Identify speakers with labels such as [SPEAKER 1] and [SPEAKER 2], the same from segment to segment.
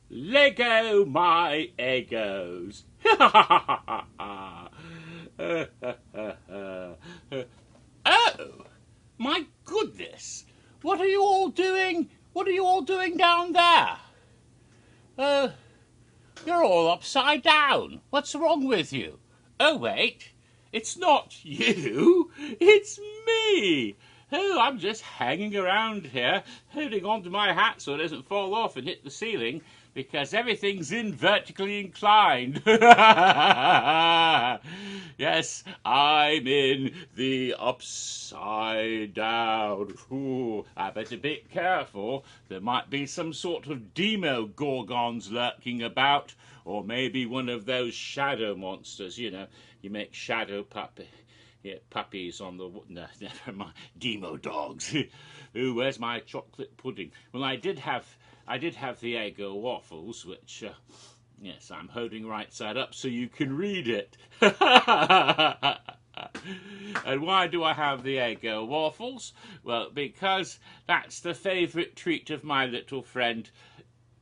[SPEAKER 1] Lego my Egos. Oh, my goodness. What are you all doing? What are you all doing down there? You're all upside down. What's wrong with you? Oh, wait. It's not you. It's me. Oh, I'm just hanging around here, holding on to my hat so it doesn't fall off and hit the ceiling, because everything's vertically inclined. Yes, I'm in the upside down. Ooh, I better be careful. There might be some sort of demo-gorgons lurking about, or maybe one of those shadow monsters, you know. You make shadow puppies on the... No, never mind. Demo dogs. Ooh, where's my chocolate pudding? Well, I did have the Eggo waffles, which, yes, I'm holding right side up so you can read it. And why do I have the Eggo waffles? Well, because that's the favourite treat of my little friend,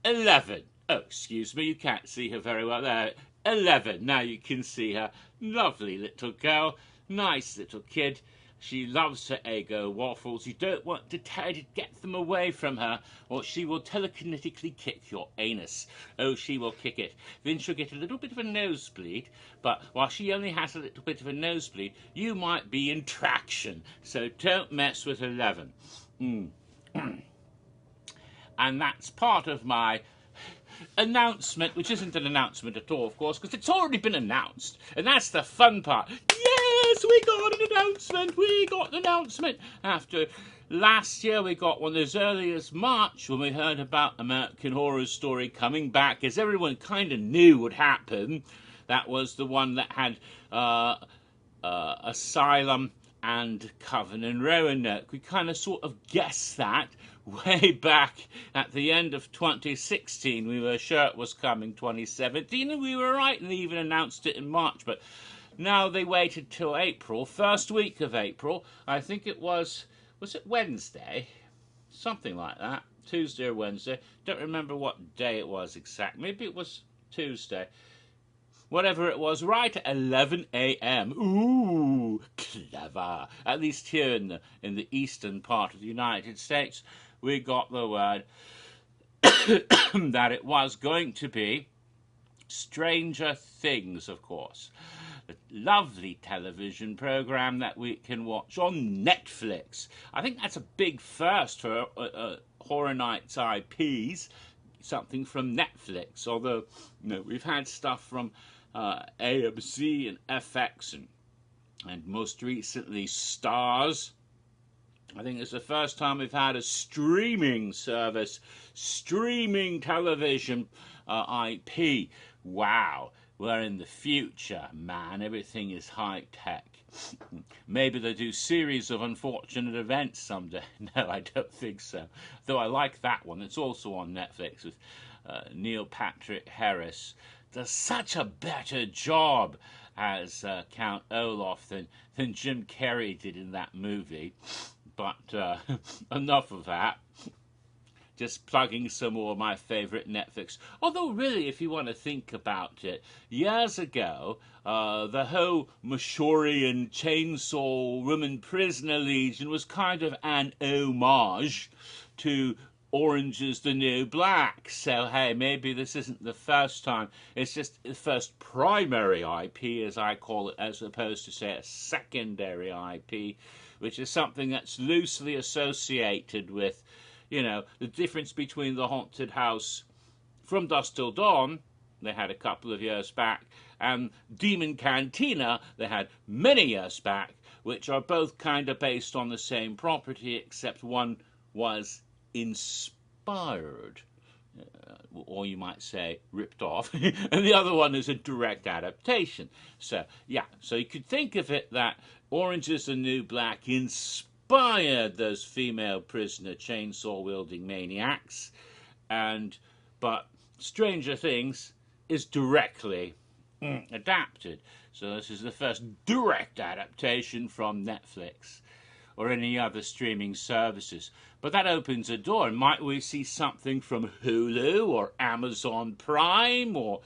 [SPEAKER 1] 11. Oh, excuse me, you can't see her very well there. 11, now you can see her. Lovely little girl, nice little kid. She loves her Eggo waffles. You don't want to try to get them away from her, or she will telekinetically kick your anus. Oh, she will kick it. Then she'll get a little bit of a nosebleed, but while she only has a little bit of a nosebleed, you might be in traction. So don't mess with 11. And that's part of my announcement, which isn't an announcement at all, of course, because it's already been announced. And that's the fun part. Yes, we got an announcement. We got an announcement. After last year, we got one as early as March when we heard about American Horror Story coming back, as everyone kind of knew would happen. That was the one that had Asylum and Coven and Roanoke. We kind of sort of guessed that way back at the end of 2016. We were sure it was coming 2017, and we were right, and they even announced it in March. But now they waited till April, first week of April. I think it was it Wednesday? Something like that. Tuesday or Wednesday. Don't remember what day it was exactly. Maybe it was Tuesday. Whatever it was, right at 11 a.m. Ooh, clever. At least here in the eastern part of the United States, we got the word that it was going to be Stranger Things, of course. A lovely television program that we can watch on Netflix. I think that's a big first for Horror Nights IPs. Something from Netflix, although we've had stuff from AMC and FX and most recently Stars. I think it's the first time we've had a streaming service, streaming television IP. Wow, we're in the future, man. Everything is high tech. Maybe they do series of unfortunate events someday. No, I don't think so. Though I like that one. It's also on Netflix with Neil Patrick Harris. Does such a better job as Count Olaf than Jim Carrey did in that movie. But enough of that. Just plugging some more of my favourite Netflix. Although, really, if you want to think about it, years ago, the whole Mashorian Chainsaw Woman Prisoner Legion was kind of an homage to Orange is the New Black. So, hey, maybe this isn't the first time. It's just the first primary IP, as I call it, as opposed to, say, a secondary IP, which is something that's loosely associated with, you know, the difference between the Haunted House From Dusk Till Dawn, they had a couple of years back, and Demon Cantina, they had many years back, which are both kind of based on the same property, except one was inspired, or you might say ripped off, and the other one is a direct adaptation. So, yeah, so you could think of it that Orange is the New Black inspired those female prisoner chainsaw-wielding maniacs, but Stranger Things is directly adapted. So this is the first direct adaptation from Netflix. or any other streaming services. But that opens a door, and might we see something from Hulu or Amazon Prime or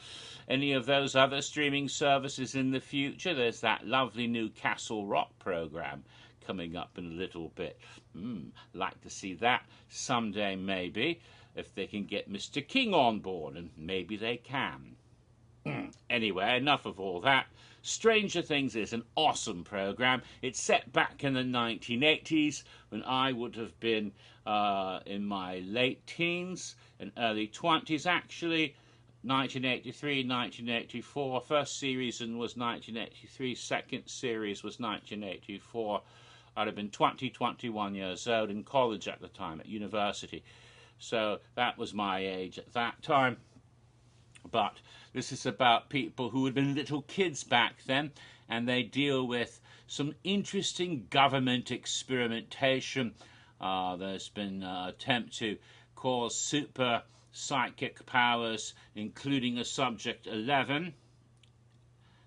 [SPEAKER 1] any of those other streaming services in the future? There's that lovely new Castle Rock program coming up in a little bit. Like to see that someday, maybe, if they can get Mr. King on board, and maybe they can. Anyway, enough of all that. Stranger Things is an awesome program. It's set back in the 1980s when I would have been in my late teens and early 20s, actually. 1983, 1984. First series was 1983. Second series was 1984. I'd have been 20, 21 years old, in college at the time, at university. So that was my age at that time. But this is about people who had been little kids back then, and they deal with some interesting government experimentation. There's been an attempt to cause super psychic powers, including a subject 11,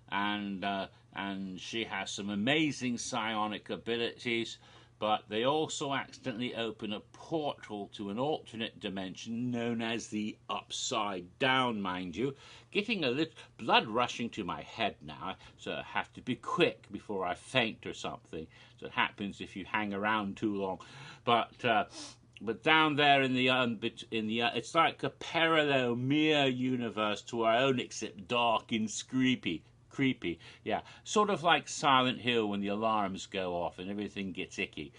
[SPEAKER 1] and she has some amazing psionic abilities. But they also accidentally open a portal to an alternate dimension known as the Upside Down, mind you. Getting a little blood rushing to my head now, so I have to be quick before I faint or something. So it happens if you hang around too long. But down there in the it's like a parallel mirror universe to our own, except dark and creepy, yeah, sort of like Silent Hill when the alarms go off and everything gets icky,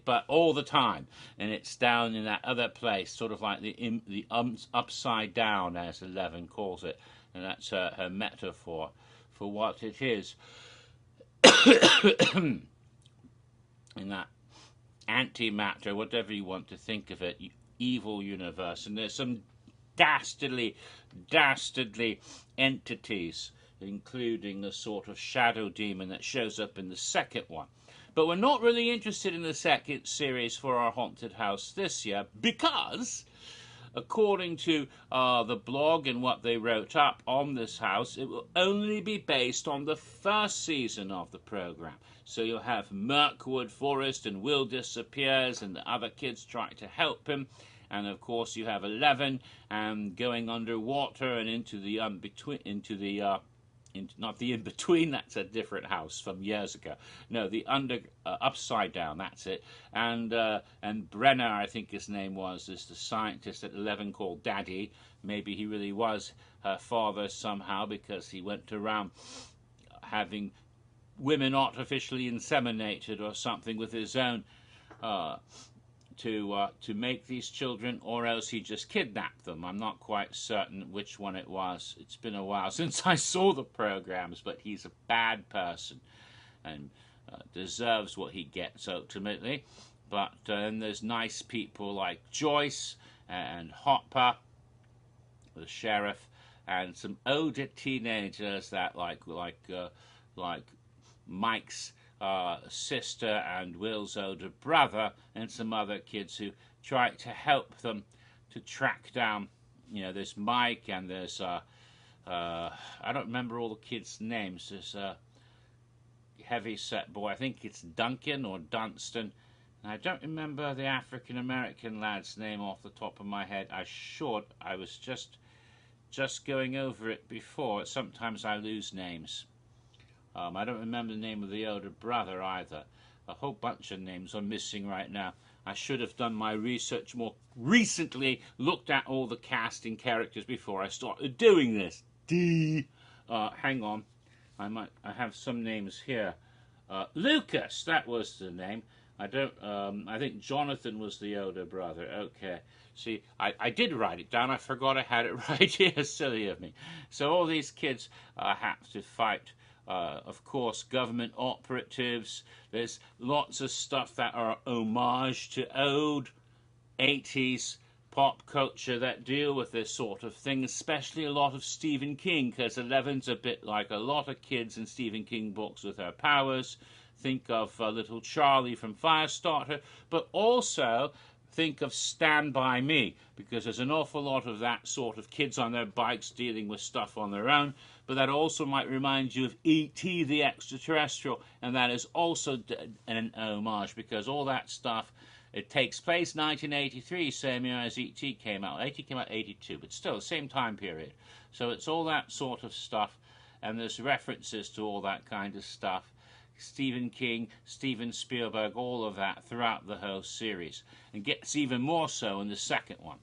[SPEAKER 1] but all the time. And it's down in that other place, sort of like the upside down, as 11 calls it, and that's her metaphor for what it is. In that antimatter, whatever you want to think of it, evil universe, and there's some dastardly entities, including a sort of shadow demon that shows up in the second one. But we're not really interested in the second series for our haunted house this year, because according to the blog and what they wrote up on this house, it will only be based on the first season of the program. So you'll have Mirkwood Forest, and Will disappears, and the other kids try to help him. And of course you have 11 going underwater and into the not the in-between, that's a different house from years ago. No, the upside down, that's it. And Brenner, I think his name was, is the scientist at 11 called Daddy. Maybe he really was her father somehow, because he went around having women artificially inseminated or something with his own to make these children, or else he just kidnapped them. I'm not quite certain which one it was. It's been a while since I saw the programs, but he's a bad person and deserves what he gets ultimately. But then there's nice people like Joyce and Hopper, the sheriff, and some older teenagers that like Mike's sister and Will's older brother, and some other kids who try to help them to track down, there's Mike, and there's I don't remember all the kids' names. There's a heavy-set boy, I think it's Duncan or Dunstan, and I don't remember the African-American lad's name off the top of my head. I should. I was just going over it before. Sometimes I lose names. I don't remember the name of the older brother either. A whole bunch of names are missing right now. I should have done my research more recently, looked at all the casting characters before I started doing this. Hang on. I have some names here. Lucas, that was the name. I think Jonathan was the older brother. Okay. See, I did write it down. I forgot I had it right here. Silly of me. So all these kids have to fight, of course, government operatives. There's lots of stuff that are homage to old 80s pop culture that deal with this sort of thing, especially a lot of Stephen King, because 11's a bit like a lot of kids in Stephen King books with her powers. Think of little Charlie from Firestarter, but also think of Stand By Me, because there's an awful lot of that sort of kids on their bikes dealing with stuff on their own. But that also might remind you of E.T. the Extraterrestrial, and that is also an homage, because all that stuff, it takes place 1983, same year as E.T. came out. E.T. came out 82, but still the same time period. So it's all that sort of stuff, and there's references to all that kind of stuff. Stephen King, Steven Spielberg, all of that throughout the whole series, and gets even more so in the second one.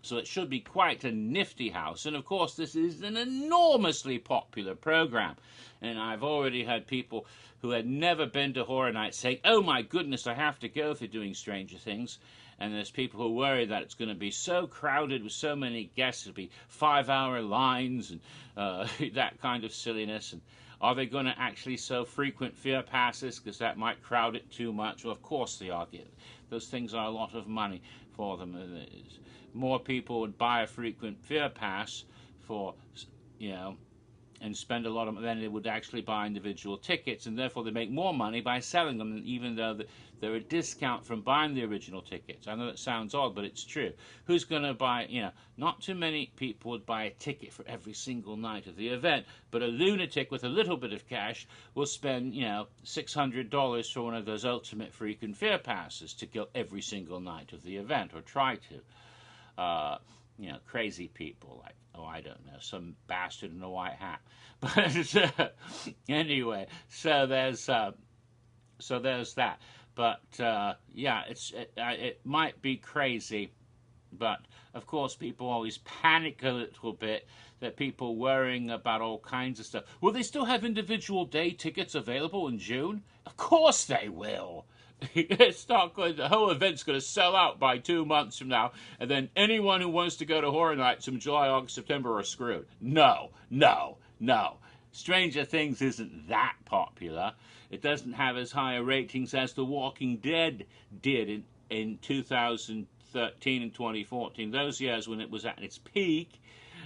[SPEAKER 1] So it should be quite a nifty house, and of course this is an enormously popular program, and I've already had people who had never been to Horror Nights say, "Oh my goodness, I have to go for doing Stranger Things." And there's people who worry that it's going to be so crowded with so many guests, it'll be 5-hour lines and that kind of silliness. And are they going to actually sell frequent fear passes, because that might crowd it too much? Well, of course they are. Those things are a lot of money for them. More people would buy a frequent fear pass for, and spend a lot of money than they would actually buy individual tickets, and therefore they make more money by selling them, even though they're a discount from buying the original tickets. I know that sounds odd, but it's true. Who's going to buy, not too many people would buy a ticket for every single night of the event, but a lunatic with a little bit of cash will spend, $600 for one of those ultimate frequent fear passes to go every single night of the event, or try to. Crazy people like, I don't know, some bastard in a white hat. But anyway, so there's that. But it might be crazy, but of course people always panic a little bit, that people worrying about all kinds of stuff. Will they still have individual day tickets available in June? Of course they will. It's not going. The whole event's going to sell out by 2 months from now, and then anyone who wants to go to Horror Nights in July, August, September are screwed. No. Stranger Things isn't that popular. It doesn't have as high a ratings as The Walking Dead did in 2013 and 2014. Those years when it was at its peak,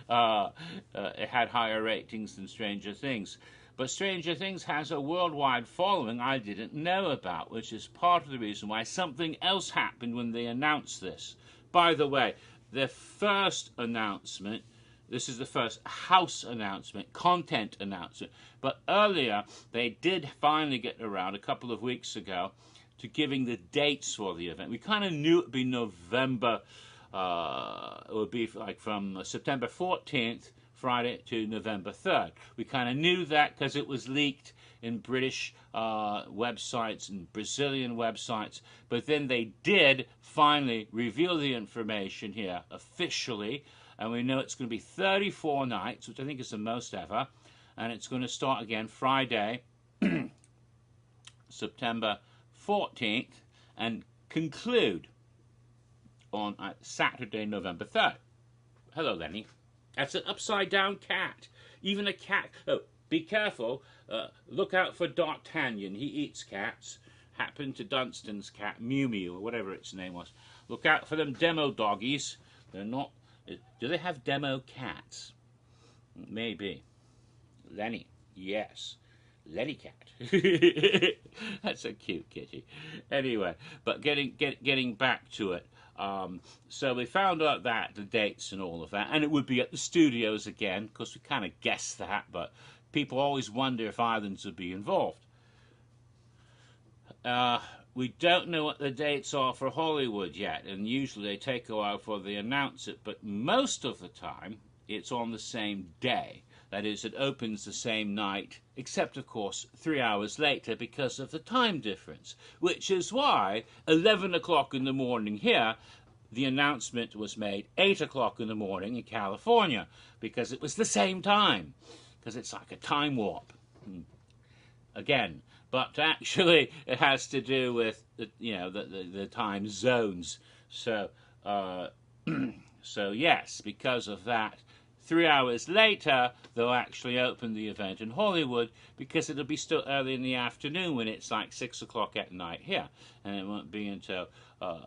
[SPEAKER 1] it had higher ratings than Stranger Things. But Stranger Things has a worldwide following I didn't know about, which is part of the reason why something else happened when they announced this. By the way, their first announcement, this is the first house announcement, content announcement, but earlier they did finally get around, a couple of weeks ago, to giving the dates for the event. We kind of knew it would be November, it would be like from September 14th, Friday, to November 3rd. We kind of knew that because it was leaked in British websites and Brazilian websites, but then they did finally reveal the information here officially, and we know it's going to be 34 nights, which I think is the most ever, and it's going to start again Friday, September 14th, and conclude on Saturday, November 3rd. Hello, Lenny. That's an upside-down cat. Even a cat. Oh, be careful. Look out for D'Artagnan. He eats cats. Happened to Dunstan's cat, Mew Mew, or whatever its name was. Look out for them demo doggies. They're not... Do they have demo cats? Maybe. Lenny. Yes. Lenny cat. That's a cute kitty. Anyway, but getting back to it. So we found out that, the dates and all of that, and it would be at the studios again, because we kind of guessed that, but people always wonder if islands would be involved. We don't know what the dates are for Hollywood yet, and usually they take a while before they announce it, but most of the time it's on the same day. That is, it opens the same night, except, of course, 3 hours later because of the time difference, which is why 11 o'clock in the morning here, the announcement was made 8 o'clock in the morning in California, because it was the same time, because it's like a time warp. Again, but actually it has to do with the time zones. So, so yes, because of that, 3 hours later, they'll actually open the event in Hollywood, because it'll be still early in the afternoon when it's like 6 o'clock at night here. And it won't be until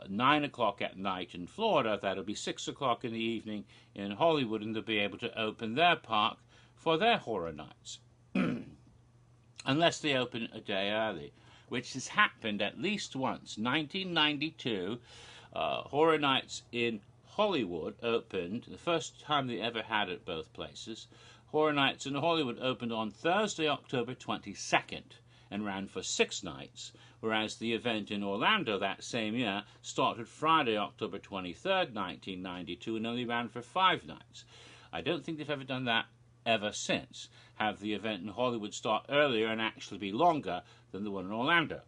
[SPEAKER 1] 9 o'clock at night in Florida. That'll be 6 o'clock in the evening in Hollywood, and they'll be able to open their park for their Horror Nights. Unless they open a day early, which has happened at least once. 1992, Horror Nights in Hollywood opened, the first time they ever had it both places. Horror Nights in Hollywood opened on Thursday, October 22nd, and ran for 6 nights, whereas the event in Orlando that same year started Friday, October 23rd, 1992, and only ran for 5 nights. I don't think they've ever done that ever since, have the event in Hollywood start earlier and actually be longer than the one in Orlando.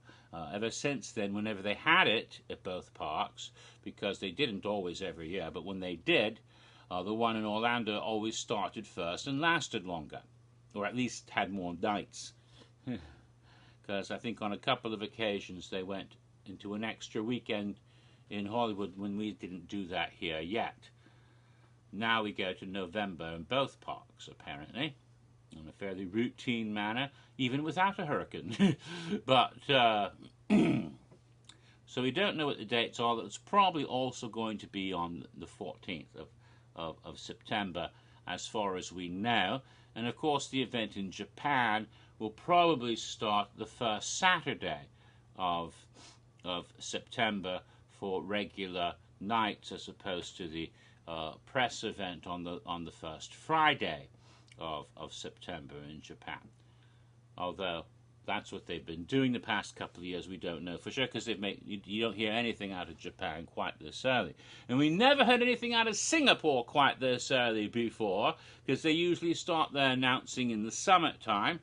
[SPEAKER 1] Ever since then, whenever they had it at both parks, because they didn't always every year, but when they did, the one in Orlando always started first and lasted longer, or at least had more nights. Because I think on a couple of occasions they went into an extra weekend in Hollywood when we didn't do that here yet. Now we go to November in both parks, apparently, in a fairly routine manner, even without a hurricane. But, so we don't know what the dates are. It's probably also going to be on the 14th of September, as far as we know. And of course the event in Japan will probably start the first Saturday of September for regular nights, as opposed to the press event on the first Friday of September in Japan. Although that's what they've been doing the past couple of years, we don't know for sure, because you don't hear anything out of Japan quite this early. And we never heard anything out of Singapore quite this early before, because they usually start their announcing in the summertime,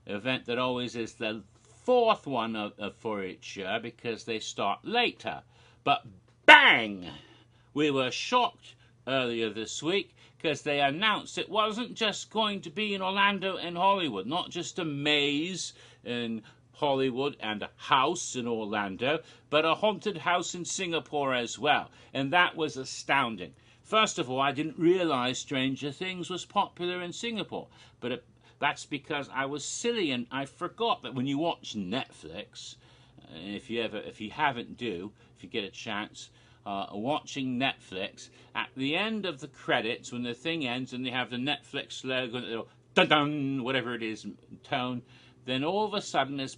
[SPEAKER 1] an event that always is the 4th one for each year, because they start later. But bang! We were shocked earlier this week because they announced it wasn't just going to be in Orlando and Hollywood, not just a maze in Hollywood and a house in Orlando, but a haunted house in Singapore as well. And that was astounding. First of all, I didn't realize Stranger Things was popular in Singapore, but that's because I was silly and I forgot that when you watch Netflix, if you get a chance, watching Netflix, at the end of the credits, when the thing ends and they have the Netflix logo, dun-dun, whatever it is, tone, then all of a sudden there's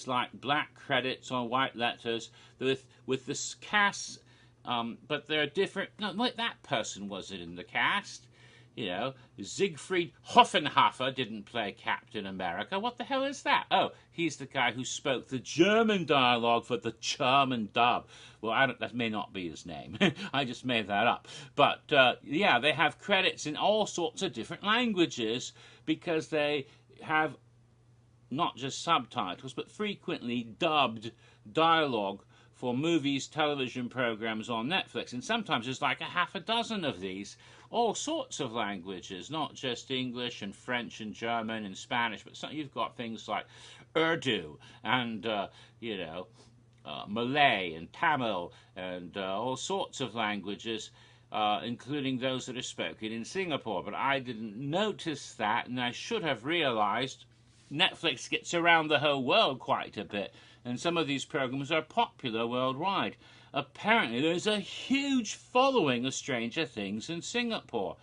[SPEAKER 1] like black credits on white letters with this cast, but they're different. No, like that person wasn't in the cast. You know, Siegfried Hoffenhofer didn't play Captain America. What the hell is that? Oh, he's the guy who spoke the German dialogue for the German dub. Well, that may not be his name. I just made that up. But, yeah, they have credits in all sorts of different languages because they have not just subtitles, but frequently dubbed dialogue for movies, television programs on Netflix. And sometimes there's like a half a dozen of these, all sorts of languages, not just English and French and German and Spanish, but you've got things like Urdu and, Malay and Tamil and all sorts of languages, including those that are spoken in Singapore. But I didn't notice that, and I should have realized Netflix gets around the whole world quite a bit, and some of these programs are popular worldwide. Apparently there's a huge following of Stranger Things in Singapore.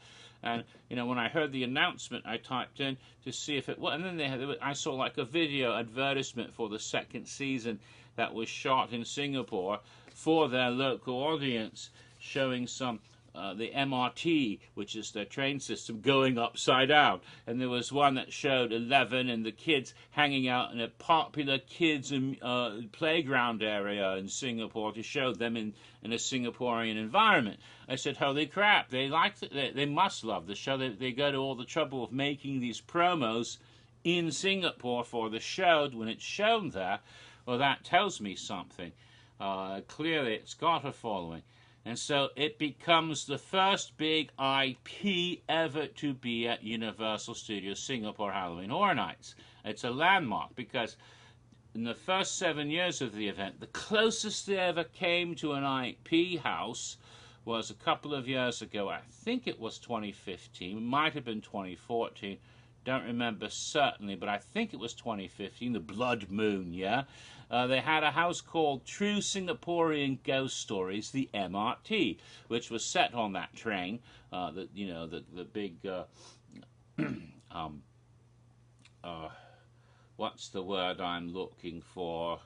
[SPEAKER 1] And, when I heard the announcement, I typed in to see if it was, and then I saw like a video advertisement for the 2nd season that was shot in Singapore for their local audience, showing some the MRT, which is their train system, going upside down. And there was one that showed 11 and the kids hanging out in a popular kids playground area in Singapore to show them in a Singaporean environment. I said, holy crap, they liked it. They must love the show. They go to all the trouble of making these promos in Singapore for the show when it's shown there. Well, that tells me something. Clearly, it's got a following. And so it becomes the first big IP ever to be at Universal Studios Singapore Halloween Horror Nights. It's a landmark because in the first 7 years of the event, the closest they ever came to an IP house was a couple of years ago. I think it was 2015. It might have been 2014. Don't remember certainly, but I think it was 2015, the Blood Moon year. They had a house called True Singaporean Ghost Stories, the MRT, which was set on that train, the big what's the word I'm looking for?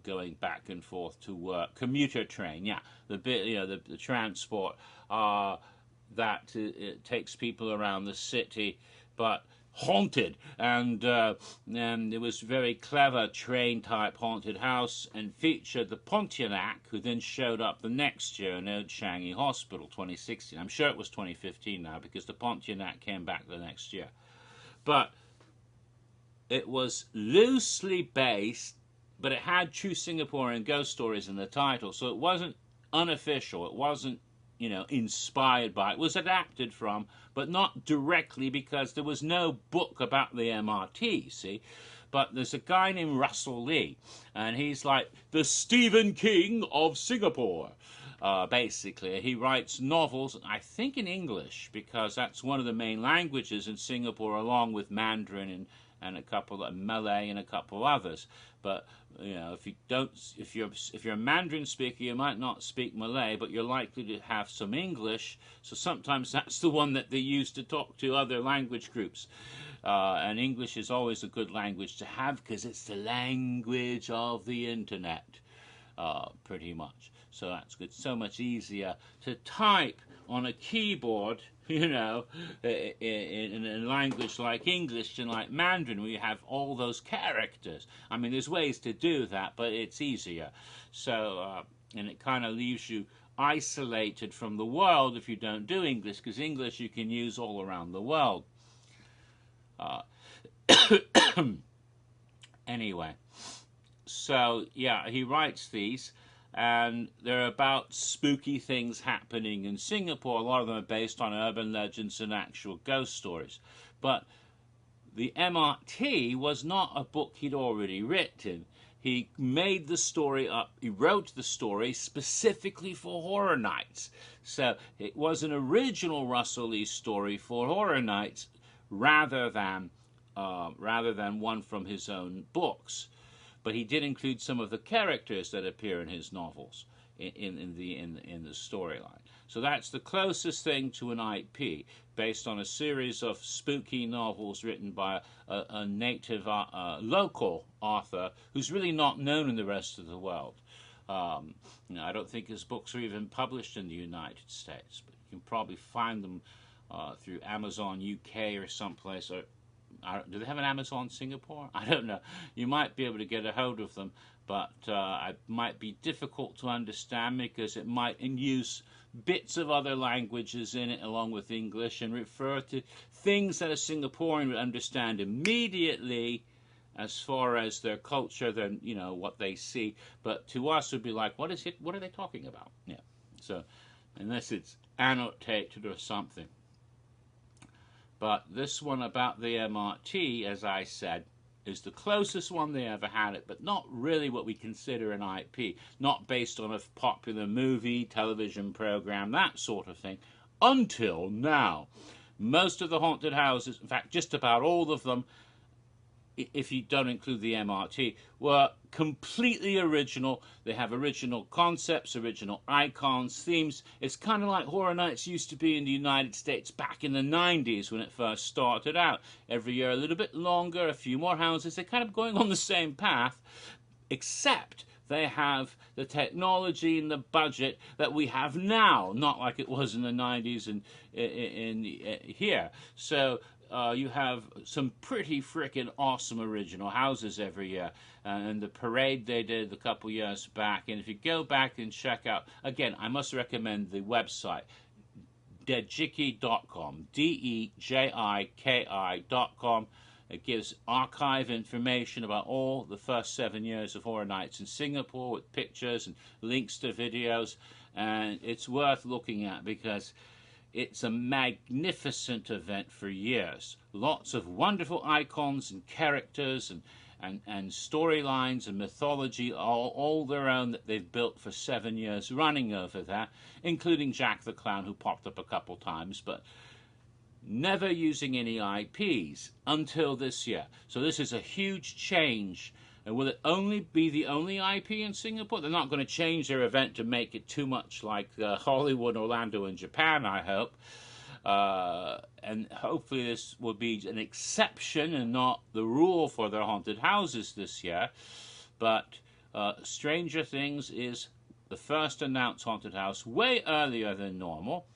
[SPEAKER 1] Going back and forth to work, commuter train, yeah, the bit, the transport that it takes people around the city, but haunted, and it was very clever train type haunted house, and featured the Pontiac, who then showed up the next year in Old Changi Hospital, 2016. I'm sure it was 2015 now, because the Pontiac came back the next year, but it was loosely based, but it had true Singaporean ghost stories in the title, so it wasn't unofficial. It wasn't, inspired by. It was adapted from, but not directly, because there was no book about the MRT, see? But there's a guy named Russell Lee, and he's like the Stephen King of Singapore. Basically, he writes novels, I think in English, because that's one of the main languages in Singapore, along with Mandarin and a couple of Malay and a couple others. But if you're a Mandarin speaker, you might not speak Malay, but you're likely to have some English. So sometimes that's the one that they use to talk to other language groups. And English is always a good language to have, because it's the language of the internet, pretty much. So that's good. So much easier to type on a keyboard, in a language like English and like Mandarin, where you have all those characters. I mean, there's ways to do that, but it's easier. So, and it kind of leaves you isolated from the world if you don't do English, because English you can use all around the world. Anyway, so yeah, he writes these, and they're about spooky things happening in Singapore. A lot of them are based on urban legends and actual ghost stories. But the MRT was not a book he'd already written. He made the story up, he wrote the story specifically for Horror Nights. So it was an original Russell Lee story for Horror Nights, rather than one from his own books. But he did include some of the characters that appear in his novels in the storyline. So that's the closest thing to an IP, based on a series of spooky novels written by a native local author who's really not known in the rest of the world. I don't think his books are even published in the United States, but you can probably find them through Amazon UK or someplace, or do they have an Amazon Singapore? I don't know. You might be able to get a hold of them, but it might be difficult to understand, because it might use bits of other languages in it along with English, and refer to things that a Singaporean would understand immediately as far as their culture, then what they see. But to us would be like, what is it? What are they talking about? Yeah. So unless it's annotated or something. But this one about the MRT, as I said, is the closest one they ever had it, but not really what we consider an IP, not based on a popular movie, television program, that sort of thing, until now. Most of the haunted houses, in fact, just about all of them, if you don't include the MRT, were completely original. They have original concepts, original icons, themes. It's kind of like Horror Nights used to be in the United States back in the 90s when it first started out. Every year a little bit longer, a few more houses. They're kind of going on the same path, except they have the technology and the budget that we have now, not like it was in the 90s and here. So you have some pretty freaking awesome original houses every year. And the parade they did a couple years back, and if you go back and check out, again, I must recommend the website, dejiki.com, DEJIKI.com. It gives archive information about all the first 7 years of Horror Nights in Singapore, with pictures and links to videos, and it's worth looking at, because it's a magnificent event for years. Lots of wonderful icons and characters and storylines and mythology, all their own, that they've built for 7 years running over there, including Jack the Clown, who popped up a couple times, but never using any IPs until this year. So this is a huge change. And will it only be the only IP in Singapore? They're not going to change their event to make it too much like Hollywood, Orlando, and Japan, I hope. And hopefully this will be an exception and not the rule for their haunted houses this year. But Stranger Things is the first announced haunted house way earlier than normal.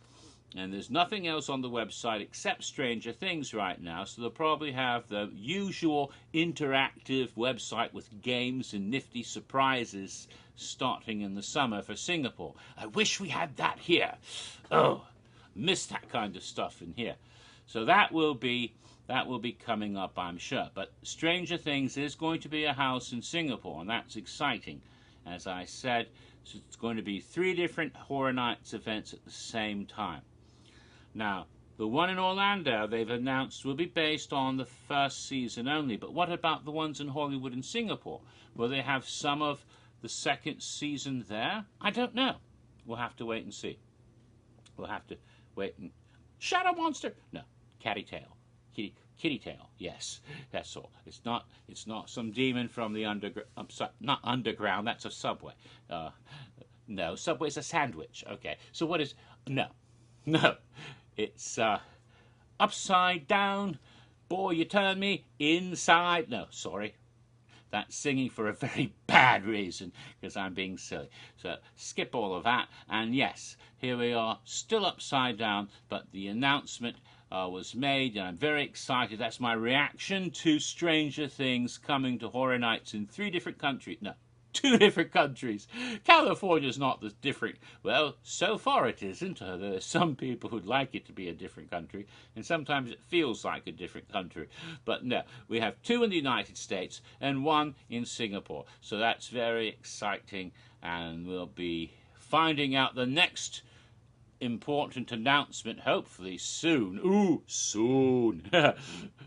[SPEAKER 1] And there's nothing else on the website except Stranger Things right now, so they'll probably have the usual interactive website with games and nifty surprises starting in the summer for Singapore. I wish we had that here. Oh, miss that kind of stuff in here. So that will be coming up, I'm sure. But Stranger Things is going to be a house in Singapore, and that's exciting. As I said, so it's going to be 3 different Horror Nights events at the same time. Now, the one in Orlando they've announced will be based on the first season only, but what about the ones in Hollywood and Singapore? Will they have some of the second season there? I don't know. We'll have to wait and see. We'll have to wait and... Shadow monster! No, catty tail. Kitty tail, yes, that's all. It's not some demon from the underground. I'm sorry, not underground, that's a subway. No, subway's a sandwich. Okay, so what is... No. It's upside down. Boy, you turn me inside. No, sorry. That's singing for a very bad reason, because I'm being silly. So skip all of that. And yes, here we are, still upside down, but the announcement was made, and I'm very excited. That's my reaction to Stranger Things coming to Horror Nights in 3 different countries. No, 2 different countries. California's not the different... Well, so far it isn't. There are some people who'd like it to be a different country, and sometimes it feels like a different country. But no, we have 2 in the United States and 1 in Singapore. So that's very exciting, and we'll be finding out the next important announcement hopefully soon. Ooh, soon.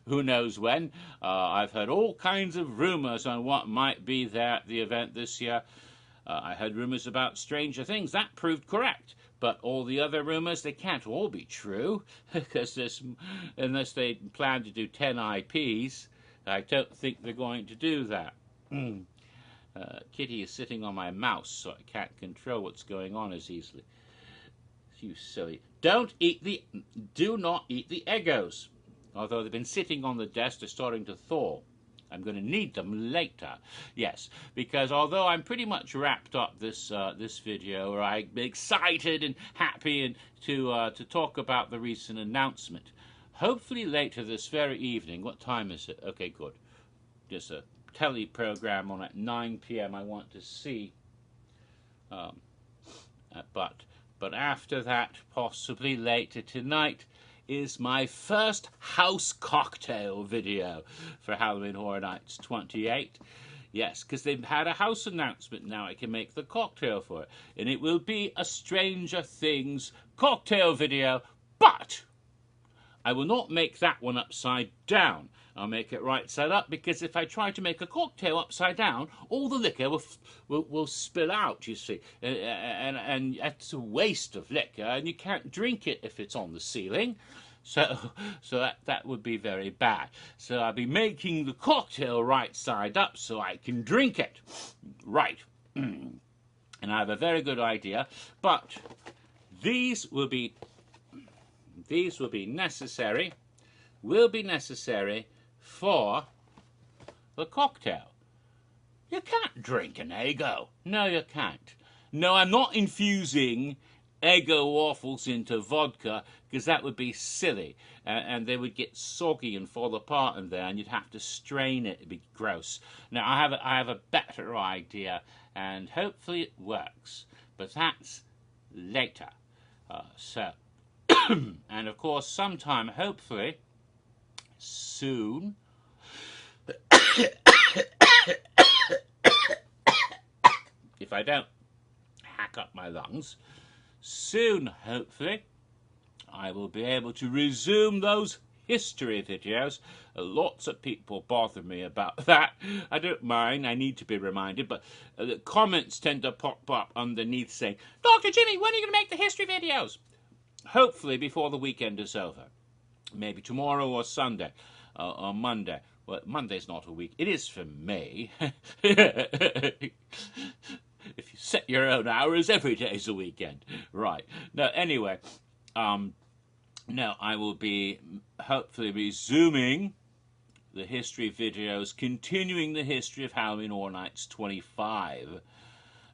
[SPEAKER 1] Who knows when. I've heard all kinds of rumors on what might be there at the event this year. I heard rumors about Stranger Things. That proved correct. But all the other rumors, they can't all be true, because unless they plan to do 10 IPs, I don't think they're going to do that. Kitty is sitting on my mouse, so I can't control what's going on as easily. You silly. Do not eat the Eggos. Although they've been sitting on the desk, they're starting to thaw. I'm going to need them later. Yes, because although I'm pretty much wrapped up this video, where I'm excited and happy and to talk about the recent announcement, hopefully later this very evening. What time is it? Okay, good. There's a telly program on at 9 p.m. I want to see. But after that, possibly later tonight, is my first house cocktail video for Halloween Horror Nights 28. Yes, because they've had a house announcement now. I can make the cocktail for it. And it will be a Stranger Things cocktail video, but I will not make that one upside down. I'll make it right side up, because if I try to make a cocktail upside down, all the liquor will spill out, you see. And that's a waste of liquor, and you can't drink it if it's on the ceiling. So that would be very bad. So I'll be making the cocktail right side up so I can drink it. Right. And I have a very good idea, but these will be necessary for the cocktail. You can't drink an Eggo. No, you can't. No, I'm not infusing Eggo waffles into vodka, because that would be silly, and they would get soggy and fall apart in there, and you'd have to strain it. It'd be gross. Now I have a better idea, and hopefully it works, but that's later. And of course, sometime, hopefully soon, if I don't hack up my lungs, soon, hopefully, I will be able to resume those history videos. Lots of people bother me about that. I don't mind, I need to be reminded, but the comments tend to pop up underneath saying, Dr. Jimmy, when are you going to make the history videos? Hopefully before the weekend is over. Maybe tomorrow or Sunday or Monday. Well, Monday's not a week. It is for me. If you set your own hours, every day's a weekend. Right. Now, anyway, Now, I will be hopefully resuming the history videos, continuing the history of Halloween Horror Nights 25.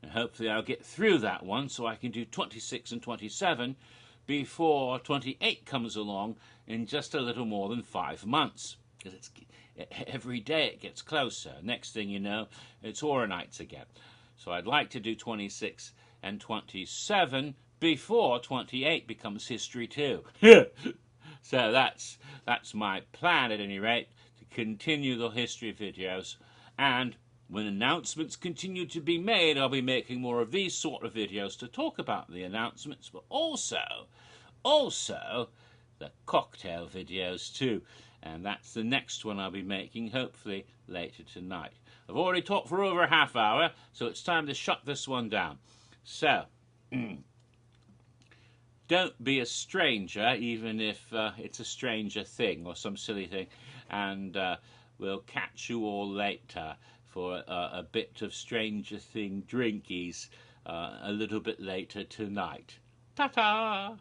[SPEAKER 1] And hopefully I'll get through that one so I can do 26 and 27 before 28 comes along in just a little more than 5 months. Because every day it gets closer. Next thing you know, it's Horror Nights again. So I'd like to do 26 and 27 before 28 becomes history too. So that's my plan at any rate, to continue the history videos, and when announcements continue to be made, I'll be making more of these sort of videos to talk about the announcements, but also the cocktail videos too. And that's the next one I'll be making, hopefully later tonight. I've already talked for over a half hour, so it's time to shut this one down. So, don't be a stranger, even if it's a stranger thing or some silly thing. And we'll catch you all later for a bit of Stranger Thing drinkies a little bit later tonight. Ta-ta!